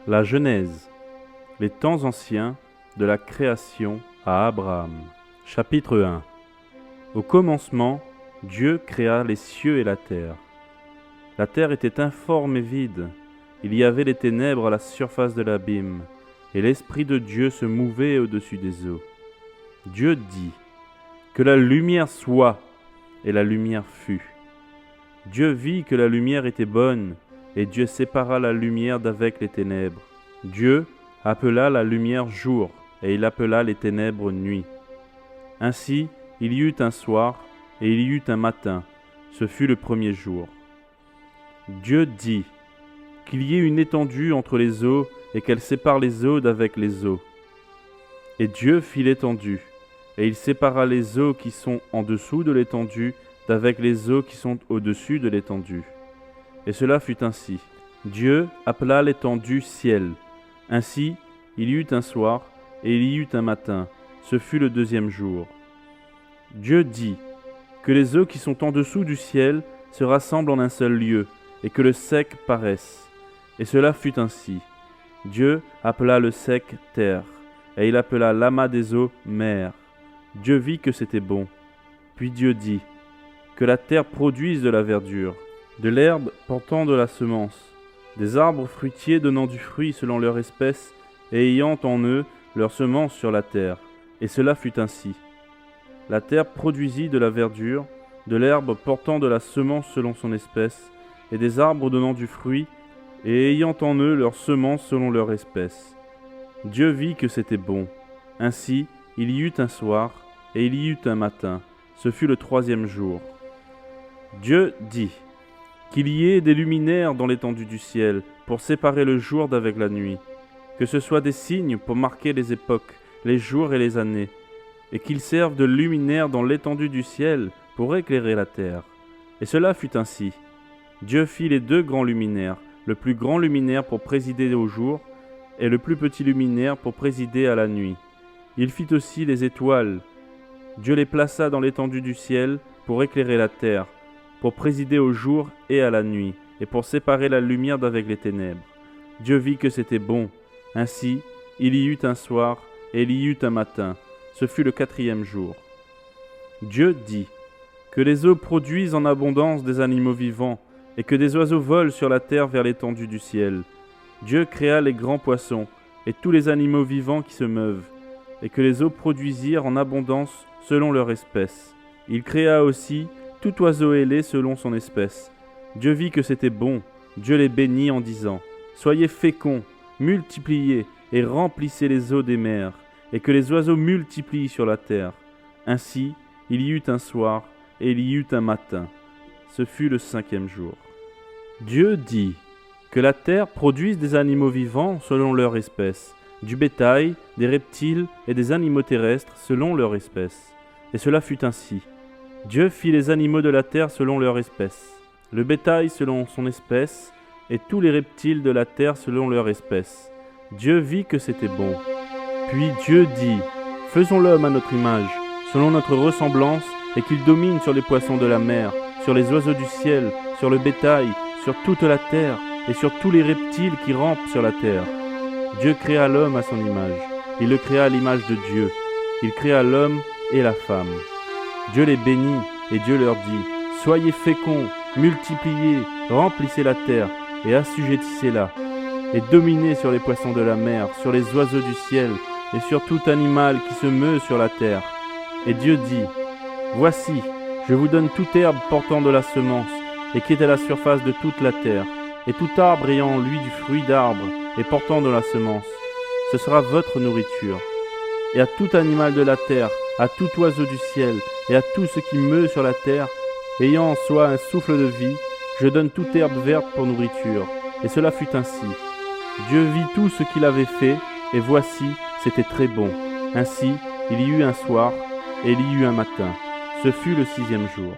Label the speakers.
Speaker 1: La Genèse, les temps anciens de la création à Abraham. Chapitre 1. Au commencement, Dieu créa les cieux et la terre. La terre était informe et vide. Il y avait les ténèbres à la surface de l'abîme, et l'Esprit de Dieu se mouvait au-dessus des eaux. Dieu dit : que la lumière soit, et la lumière fut. Dieu vit que la lumière était bonne, et Dieu sépara la lumière d'avec les ténèbres. Dieu appela la lumière jour, et il appela les ténèbres nuit. Ainsi, il y eut un soir, et il y eut un matin. Ce fut le premier jour. Dieu dit : qu'il y ait une étendue entre les eaux, et qu'elle sépare les eaux d'avec les eaux. Et Dieu fit l'étendue, et il sépara les eaux qui sont en dessous de l'étendue d'avec les eaux qui sont au-dessus de l'étendue. Et cela fut ainsi. Dieu appela l'étendue ciel. Ainsi, il y eut un soir, et il y eut un matin. Ce fut le deuxième jour. Dieu dit : que les eaux qui sont en dessous du ciel se rassemblent en un seul lieu, et que le sec paraisse. Et cela fut ainsi. Dieu appela le sec terre, et il appela l'amas des eaux mer. Dieu vit que c'était bon. Puis Dieu dit : que la terre produise de la verdure, de l'herbe portant de la semence, des arbres fruitiers donnant du fruit selon leur espèce, et ayant en eux leur semence sur la terre. Et cela fut ainsi. La terre produisit de la verdure, de l'herbe portant de la semence selon son espèce, et des arbres donnant du fruit, et ayant en eux leur semence selon leur espèce. Dieu vit que c'était bon. Ainsi, il y eut un soir, et il y eut un matin. Ce fut le troisième jour. Dieu dit : qu'il y ait des luminaires dans l'étendue du ciel, pour séparer le jour d'avec la nuit, que ce soit des signes pour marquer les époques, les jours et les années, et qu'ils servent de luminaires dans l'étendue du ciel pour éclairer la terre. Et cela fut ainsi. Dieu fit les deux grands luminaires, le plus grand luminaire pour présider au jour, et le plus petit luminaire pour présider à la nuit. Il fit aussi les étoiles. Dieu les plaça dans l'étendue du ciel pour éclairer la terre, pour présider au jour et à la nuit, et pour séparer la lumière d'avec les ténèbres. Dieu vit que c'était bon. Ainsi, il y eut un soir, et il y eut un matin. Ce fut le quatrième jour. Dieu dit : que les eaux produisent en abondance des animaux vivants, et que des oiseaux volent sur la terre vers l'étendue du ciel. Dieu créa les grands poissons, et tous les animaux vivants qui se meuvent, et que les eaux produisirent en abondance selon leur espèce. Il créa aussi tout oiseau ailé selon son espèce. Dieu vit que c'était bon. Dieu les bénit en disant : soyez féconds, multipliez et remplissez les eaux des mers, et que les oiseaux multiplient sur la terre. Ainsi, il y eut un soir, et il y eut un matin. Ce fut le cinquième jour. Dieu dit : que la terre produise des animaux vivants selon leur espèce, du bétail, des reptiles et des animaux terrestres selon leur espèce. Et cela fut ainsi. Dieu fit les animaux de la terre selon leur espèce, le bétail selon son espèce, et tous les reptiles de la terre selon leur espèce. Dieu vit que c'était bon. Puis Dieu dit : faisons l'homme à notre image, selon notre ressemblance, et qu'il domine sur les poissons de la mer, sur les oiseaux du ciel, sur le bétail, sur toute la terre, et sur tous les reptiles qui rampent sur la terre. Dieu créa l'homme à son image. Il le créa à l'image de Dieu. Il créa l'homme et la femme. Dieu les bénit, et Dieu leur dit : soyez féconds, multipliez, remplissez la terre, et assujettissez-la, et dominez sur les poissons de la mer, sur les oiseaux du ciel, et sur tout animal qui se meut sur la terre. Et Dieu dit : voici, je vous donne toute herbe portant de la semence, et qui est à la surface de toute la terre, et tout arbre ayant en lui du fruit d'arbre, et portant de la semence. Ce sera votre nourriture. Et à tout animal de la terre, à tout oiseau du ciel, et à tout ce qui meut sur la terre, ayant en soi un souffle de vie, je donne toute herbe verte pour nourriture. Et cela fut ainsi. Dieu vit tout ce qu'il avait fait, et voici, c'était très bon. Ainsi, il y eut un soir, et il y eut un matin. Ce fut le sixième jour.